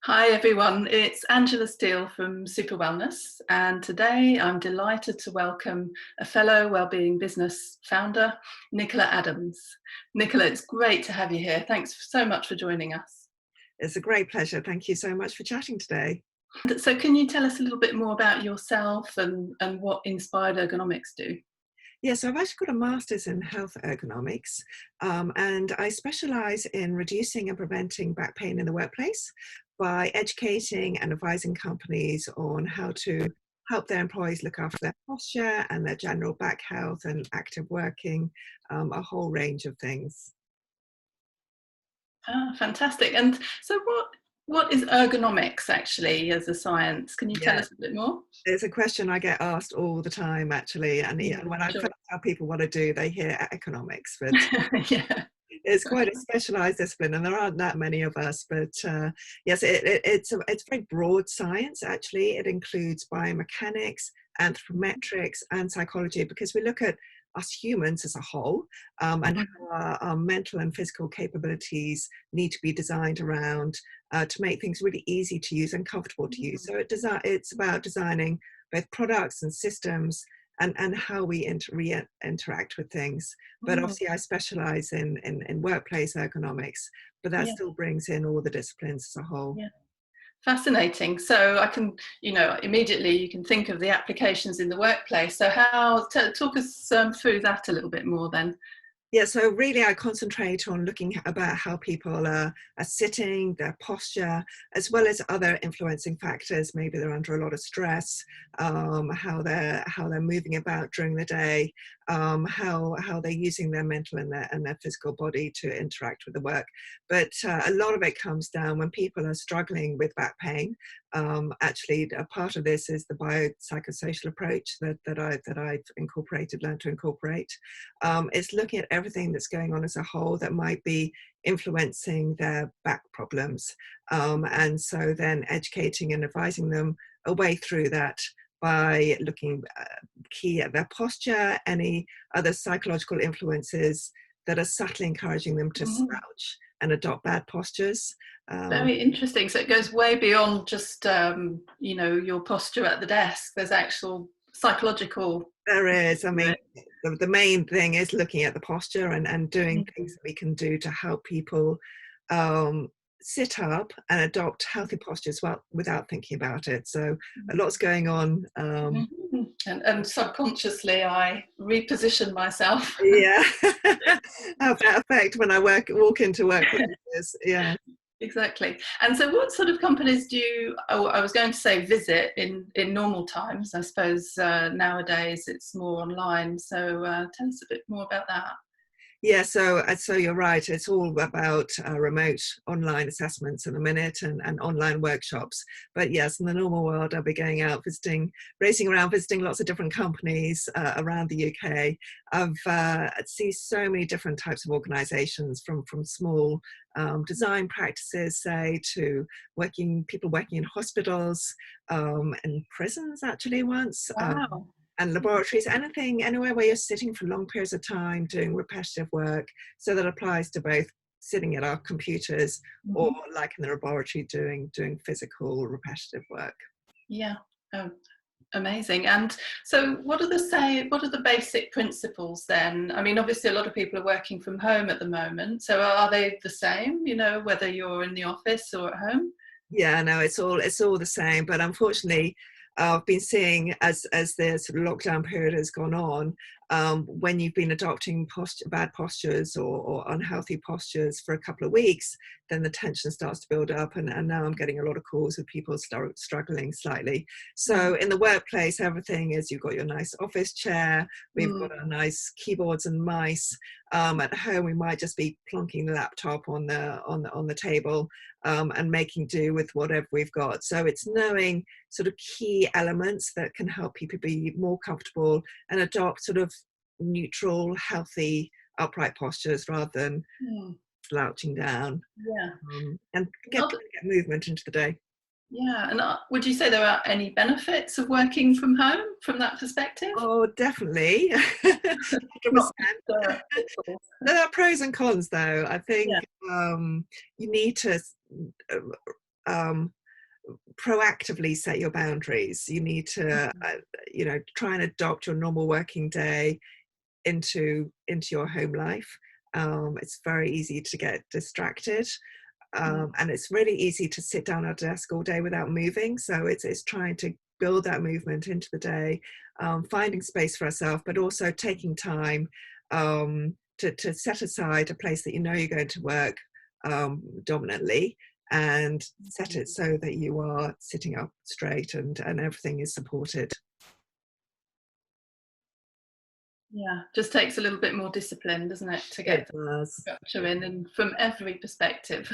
Hi everyone, it's Angela Steele from Super Wellness, and today I'm delighted to welcome a fellow wellbeing business founder, Nichola Adams. Nichola, it's great to have you here. Thanks so much for joining us. It's a great pleasure. Thank you so much for chatting today. So can you tell us a little bit more about yourself and what Inspired Ergonomics do? Yeah, so I've actually got a master's in health ergonomics, and I specialize in reducing and preventing back pain in the workplace by educating and advising companies on how to help their employees look after their posture and their general back health and active working, a whole range of things. Ah, fantastic. And so what is ergonomics actually as a science? Can you tell Yeah, us a bit more? it's a question I get asked all the time, actually, and yeah, Yeah, and when I sure. first tell people what I do, they hear economics, but Yeah. it's quite a specialized discipline, and there aren't that many of us. But yes, it's very broad science. Actually, it includes biomechanics, anthropometrics, and psychology because we look at us humans as a whole, and Mhm. how our mental and physical capabilities need to be designed around to make things really easy to use and comfortable to use. So it's about designing both products and systems and how we interact with things. But Mm, obviously, I specialize in workplace ergonomics, but that yeah, still brings in all the disciplines as a whole. yeah. Fascinating. So I can, immediately you can think of the applications in the workplace. So talk us through that a little bit more then. Yeah, so really I concentrate on looking about how people are sitting, their posture, as well as other influencing factors. Maybe they're under a lot of stress, how they're moving about during the day, how they're using their mental and their physical body to interact with the work. But a lot of it comes down when people are struggling with back pain. Actually, a part of this is the biopsychosocial approach that I've learned to incorporate. It's looking at everything that's going on as a whole that might be influencing their back problems. And so then educating and advising them a way through that by looking key at their posture, any other psychological influences that are subtly encouraging them to Mhm. slouch and adopt bad postures. Um, Very interesting. So it goes way beyond just, your posture at the desk. There's actual psychological There is. I to mean, it. the main thing is looking at the posture and doing things Mhm. that we can do to help people um, sit up and adopt healthy postures well without thinking about it. So a lot's going on. Mhm. And subconsciously, I reposition myself. Yeah, have that effect when I walk into workplaces. Yeah. Exactly. And so what sort of companies do you, oh, I was going to say visit in normal times. I suppose nowadays it's more online. So tell us a bit more about that. Yeah, so you're right. It's all about remote online assessments at the minute and online workshops. But yes, in the normal world, I'll be going out visiting, racing around, visiting lots of different companies around the UK. I see so many different types of organisations, from small design practices, say, to people working in hospitals and prisons. Actually, once. Wow. And laboratories, anywhere where you're sitting for long periods of time doing repetitive work. So that applies to both sitting at our computers or Hmm. like in the laboratory doing physical repetitive work. Yeah. Oh, amazing. And so what are the basic principles then? I mean, obviously a lot of people are working from home at the moment. So are they the same, whether you're in the office or at home? Yeah, no, it's all the same. But unfortunately, I've been seeing as the sort of lockdown period has gone on, when you've been adopting bad postures or unhealthy postures for a couple of weeks, then the tension starts to build up. And now I'm getting a lot of calls of people struggling slightly. So in the workplace, everything is you've got your nice office chair, we've got Mm. our nice keyboards and mice. At home, we might just be plonking the laptop on the table and making do with whatever we've got. So it's knowing sort of key elements that can help people be more comfortable and adopt sort of neutral, healthy, upright postures rather than Mm. slouching down, Yeah. and get movement into the day. Yeah, and would you say there are any benefits of working from home from that perspective? Oh, definitely. Not 100%. just pitfalls. There are pros and cons, though. I Yeah. think you need to proactively set your boundaries. You need to, try and adopt your normal working day into your home life. It's very easy to get distracted. And it's really easy to sit down at a desk all day without moving. So it's trying to build that movement into the day, finding space for ourselves, but also taking time to set aside a place that you know you're going to work dominantly, and set it so that you are sitting up straight and everything is supported. Yeah, just takes a little bit more discipline, doesn't it, to It get the does. structure in, and from every perspective.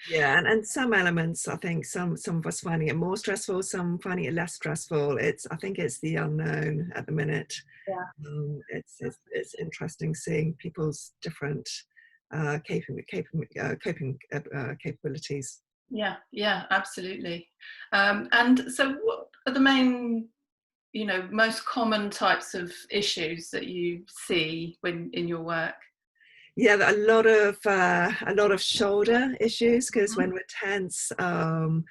Yeah, and some elements, I think some of us finding it more stressful, some finding it less stressful. I think it's the unknown at the minute. Yeah. It's interesting seeing people's different coping capabilities. Yeah, yeah, absolutely. And so what are the main, most common types of issues that you see when in your work? Yeah, a lot of shoulder issues, because when we're tense, and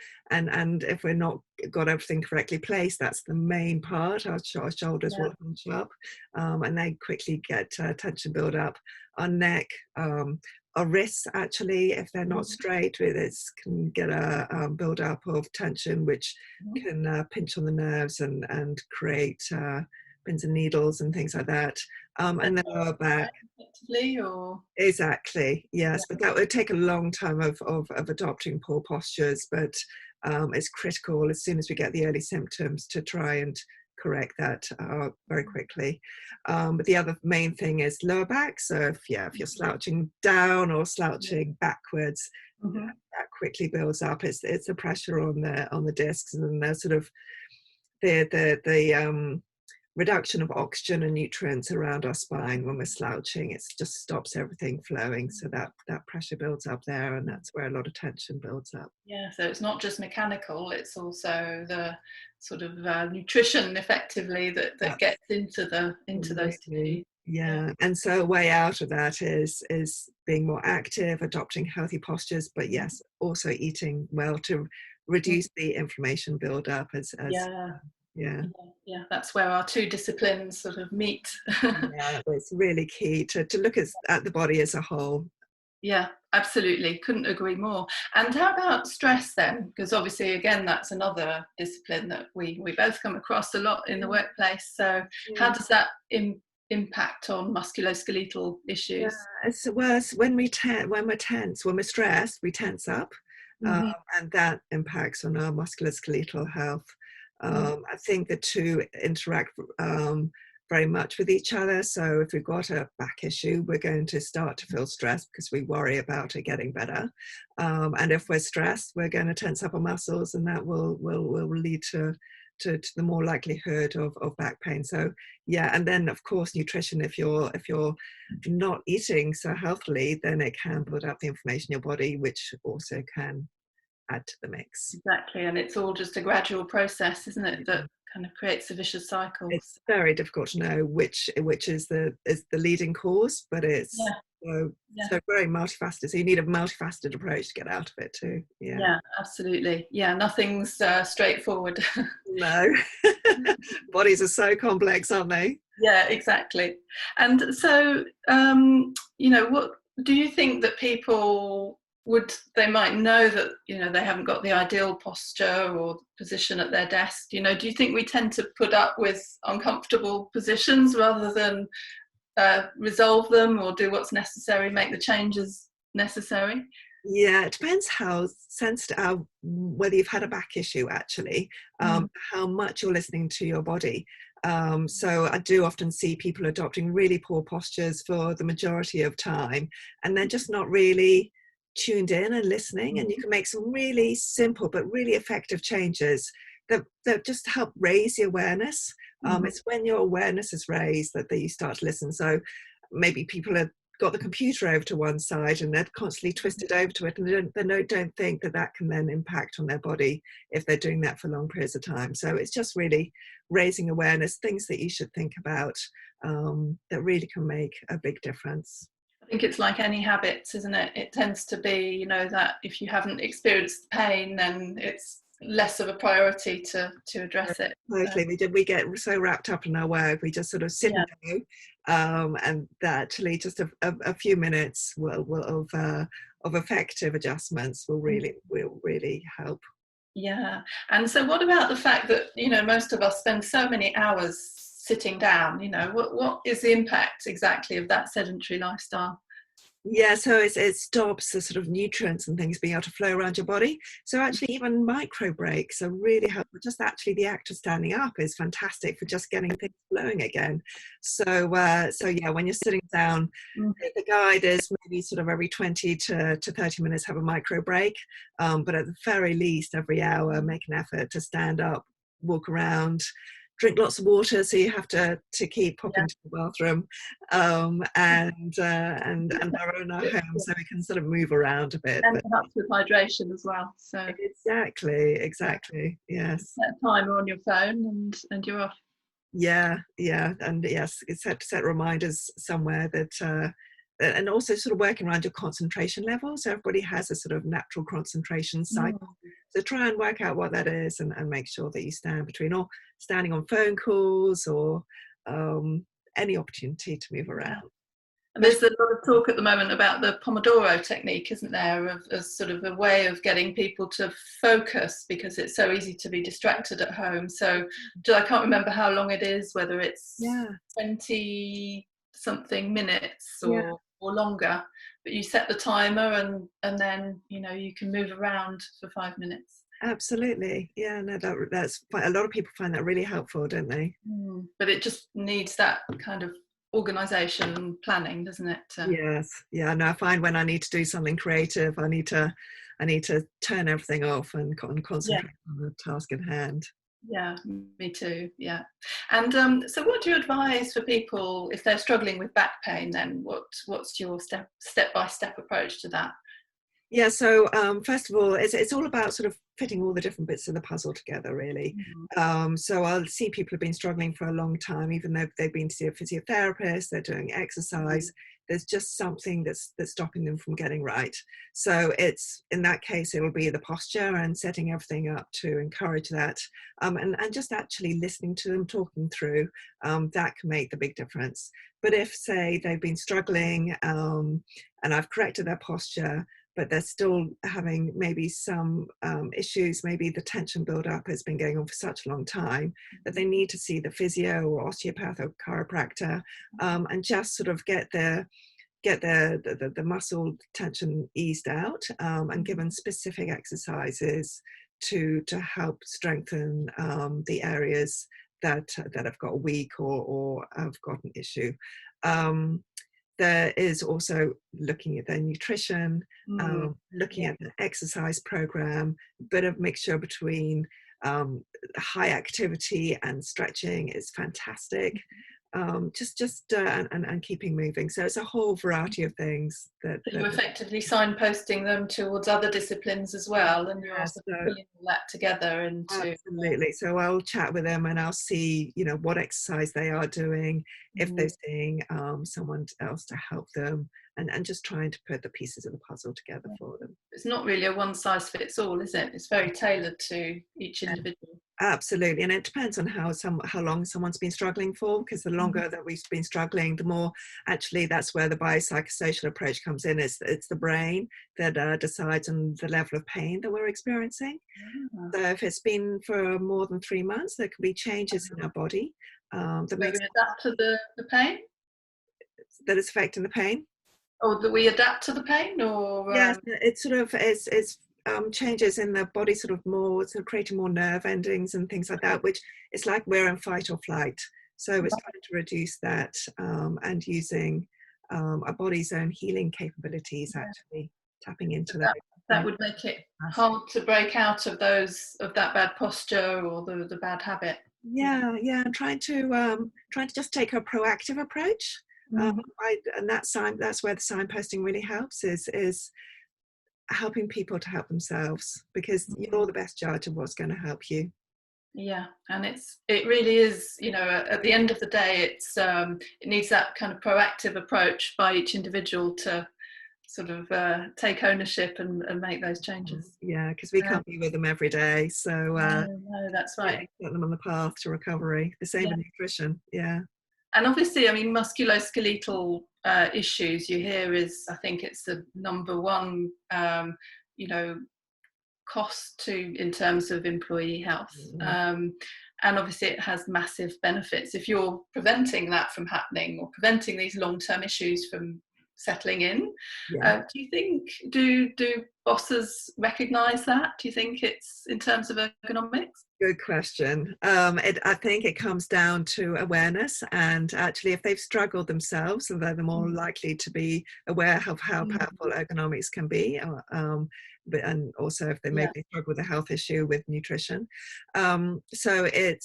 if we're not got everything correctly placed, that's the main part. Our shoulders Yeah. will hunch up, and they quickly get tension build up. Our neck, our wrists, actually, if they're not straight, it can get a build up of tension, which can pinch on the nerves and create pins and needles and things like that. And then lower back. Effectively, or Exactly, yeah. yes, but that would take a long time of adopting poor postures, but it's critical as soon as we get the early symptoms to try and correct that very quickly. But the other main thing is lower back. So if you're slouching down or slouching backwards, that quickly builds up. It's the pressure on the discs, and then there's sort of the reduction of oxygen and nutrients around our spine when we're slouching. It just stops everything flowing, so that pressure builds up there, and that's where a lot of tension builds up. Yeah, so it's not just mechanical, it's also the sort of nutrition effectively that gets into those Absolutely. tissues. Yeah. Yeah, and so a way out of that is being more active, adopting healthy postures, but yes, also eating well to reduce the inflammation build up as Yeah, yeah. yeah, that's where our two disciplines sort of meet. Yeah, it's really key to look at the body as a whole. Yeah, absolutely. Couldn't agree more. And how about stress then? Because obviously, again, that's another discipline that we both come across a lot in the workplace. So how Yeah. does that impact on musculoskeletal Yeah, issues? it's worse when we're tense, when we're stressed, we tense up, um, Hmm. and that impacts on our musculoskeletal health. Mm. I think the two interact very much with each other. So if we've got a back issue, we're going to start to feel stressed because we worry about it getting better. And if we're stressed, we're going to tense up our muscles, and that will lead to the more likelihood of back pain. So yeah, and then of course nutrition. If you're not eating so healthily, then it can build up the inflammation in your body, which also can add to the mix. Exactly. And it's all just a gradual process, isn't it, that kind of creates a vicious cycle. It's very difficult to know which is the leading cause, but it's Yeah, so yeah. very multifaceted. So you need a multifaceted approach to get out of it too. Yeah. Yeah, absolutely. Yeah, nothing's straightforward. No. Bodies are so complex, aren't they? Yeah, exactly. And so, what do you think that people they might know that, they haven't got the ideal posture or position at their desk? Do you think we tend to put up with uncomfortable positions rather than resolve them or do what's necessary, make the changes necessary? Yeah, it depends how sensitive, whether you've had a back issue actually, Mm. how much you're listening to your body. So I do often see people adopting really poor postures for the majority of time, and they're just not really tuned in and listening. And you can make some really simple but really effective changes that just help raise the awareness. Mhm. It's when your awareness is raised that you start to listen. So maybe people are got the computer over to one side and they're constantly twisted over to it, and they don't think that can then impact on their body if they're doing that for long periods of time. So it's just really raising awareness, things that you should think about, that really can make a big difference. I think it's like any habits, isn't it? It tends to be, you know, that if you haven't experienced pain, then it's less of a priority to Yeah, address it. So, totally. We get so wrapped up in our work, we just sort of sit yeah. and go, and that actually just a few minutes of effective adjustments will really help. Yeah. And so what about the fact that, you know, most of us spend so many hours sitting down, you know, what is the impact exactly of that sedentary lifestyle? Yeah, so it stops the sort of nutrients and things being able to flow around your body. So actually, even micro breaks are really helpful. Just actually, the act of standing up is fantastic for just getting things flowing again. So yeah, when you're sitting down, Mm, the guide is maybe sort of every 20 to 30 minutes have a micro break, but at the very least, every hour, make an effort to stand up, walk around, drink lots of water, so you have to keep yeah. popping to the bathroom, and our own our home, so we can sort of move around a bit. And But it helps with hydration as well. So yeah, exactly, yes, set a timer on your phone and you're off. yeah, and yes, it's set reminders somewhere that. And also sort of working around your concentration level. So everybody has a sort of natural concentration cycle. Mm, So try and work out what that is, and make sure that you stand between, or standing on phone calls, or um, any opportunity to move around. yeah. And Especially, there's a lot of talk at the moment about the Pomodoro technique, isn't there, of as sort of a way of getting people to focus because it's so easy to be distracted at home. So I can't remember how long it is, whether it's yeah, 20 something minutes yeah. or longer, but you set the timer and then, you know, you can move around for 5 minutes. Absolutely. Yeah, no, that's a lot of people find that really helpful, don't they? But it just needs that kind of organisation and planning, doesn't it? Yes. Yeah, no, I find when I need to do something creative, I need to turn everything off and Yeah. concentrate on the task at hand. Yeah, me too. Yeah. And so what do you advise for people if they're struggling with back pain then? What's your step by step approach to that? Yeah, so first of all, it's all about sort of fitting all the different bits of the puzzle together, really. Mm, So I'll see people have been struggling for a long time, even though they've been to see a physiotherapist, they're doing exercise. mm, There's just something that's stopping them from getting right. So it's in that case, it will be the posture and setting everything up to encourage that, and just actually listening to them, talking through, that can make the big difference. But if, say, they've been struggling, and I've corrected their posture, but they're still having maybe some issues. Maybe the tension buildup has been going on for such a long time that they need to see the physio or osteopath or chiropractor, and just sort of get the muscle tension eased out, and given specific exercises to help strengthen the areas that have got weak or have got an issue. Um, there is also looking at their nutrition, mm, looking yeah. at the exercise program, bit of mixture between high activity and stretching is fantastic. And keeping moving. So it's a whole variety of things that. So you're effectively signposting them towards other disciplines as well, and you're Yeah, sort of so pulling all that together into. absolutely. So I'll chat with them and I'll see, what exercise they are doing, if they're Mm, seeing someone else to help them, and just trying to put the pieces of the puzzle together yeah. for them. It's not really a one size fits all, is it? It's very tailored to each Yeah, individual. absolutely. And it depends on how long someone's been struggling for, because the Mm, longer that we've been struggling, the more actually that's where the biopsychosocial approach comes in. It's the brain that decides on the level of pain that we're experiencing. yeah. So if it's been for more than 3 months, there can be changes in our body, that Where we makes adapt to the pain, that is affecting the pain. or that we adapt to the pain, or Yes, it's sort of it's changes in the body, sort of more, sort of creating more nerve endings and things like that, which it's like we're in fight or flight. So it's trying to reduce that, and using our body's own healing capabilities, actually tapping into that those. that would make it hard to break out of that bad posture or the bad habit. Yeah. Yeah, and trying to just take a proactive approach. Um, Mhm. and that's where the signposting really helps, is helping people to help themselves, because you're Mhm. the best judge of what's going to help you. Yeah, and it really is, you know, at the end of the day, it needs that kind of proactive approach by each individual to sort of take ownership and make those changes. Yeah, because we Uh, can't be with them every day. So no, no, that's yeah, right. get them on the path to recovery. The same Yeah, with nutrition. Yeah. and obviously, I mean, musculoskeletal issues you hear is, I think it's the number one, you know, cost to in terms of employee health. Mm, Um, and obviously it has massive benefits if you're preventing that from happening or preventing these long-term issues from settling in. yeah. Do you think do bosses recognize that? Do you think it's in terms of ergonomics? Good question. I think it comes down to awareness, and actually, if they've struggled themselves, then they're more likely to be aware of how Mm. powerful ergonomics can be. And also if they Yeah. maybe struggle with a health issue with nutrition. So it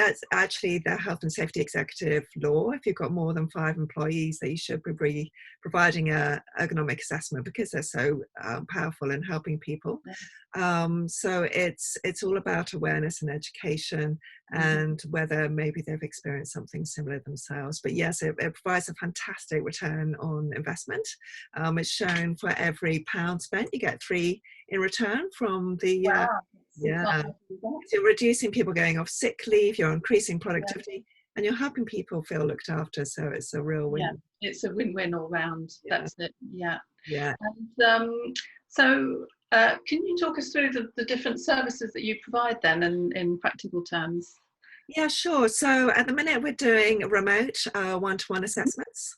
is actually the health and safety executive law. If you've got more than 5 employees, that you should be providing a ergonomic assessment because they're so powerful in helping people. So it's all about awareness and education Mhm. and whether maybe they've experienced something similar themselves. But yes, it provides a fantastic return on investment. It's shown for every pound spent, you get 3 in return from the Wow. You can't yeah. argue that. So you're reducing people going off sick leave, you're increasing Yeah. productivity, and you're helping people feel looked after. So it's a real Yeah. win. It's a win-win all round. Yeah, That's it. Yeah. yeah. And so, can you talk us through the different services that you provide then in practical terms? Yeah, sure. So at the minute, we're doing remote one-to-one assessments.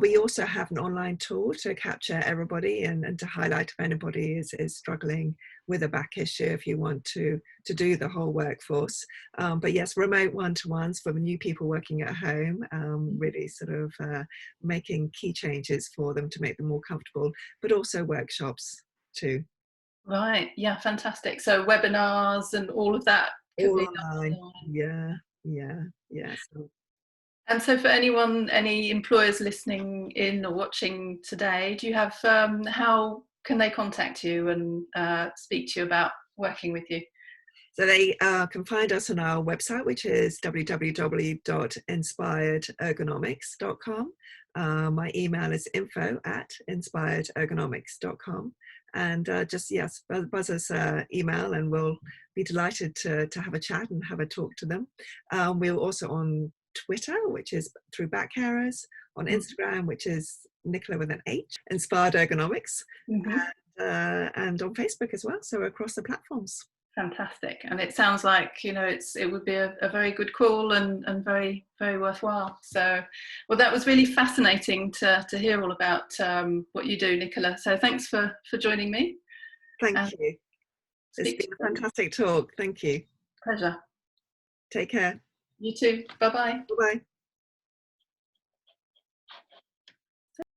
We also have an online tool to capture everybody and to highlight if anybody is struggling with a back issue if you want to do the whole workforce. But yes, remote one-to-ones for the new people working at home, really sort of making key changes for them to make them more comfortable, but also workshops too. Right. Yeah. Fantastic. So webinars and all of that can All be online. done online. Yeah, yeah, yeah. So And so, for anyone, any employers listening in or watching today, do you have how can they contact you and speak to you about working with you? So they can find us on our website, which is www.inspiredergonomics.com. My email is info@inspiredergonomics.com. And just, yes, buzz us email and we'll be delighted to have a chat and have a talk to them. We're also on Twitter, which is through Back Carers, on Instagram, which is Nichola with an H, Inspired Ergonomics, Mm-hmm. and on Facebook as well. So across the platforms. Fantastic. And it sounds like, you know, it would be a very good call and very, very worthwhile. So, well, that was really fascinating to hear all about what you do, Nichola. So thanks for joining me Thank and you. It's speak to been a you soon. fantastic talk. Thank you. Pleasure. Take care. You too. Bye-bye. Bye bye.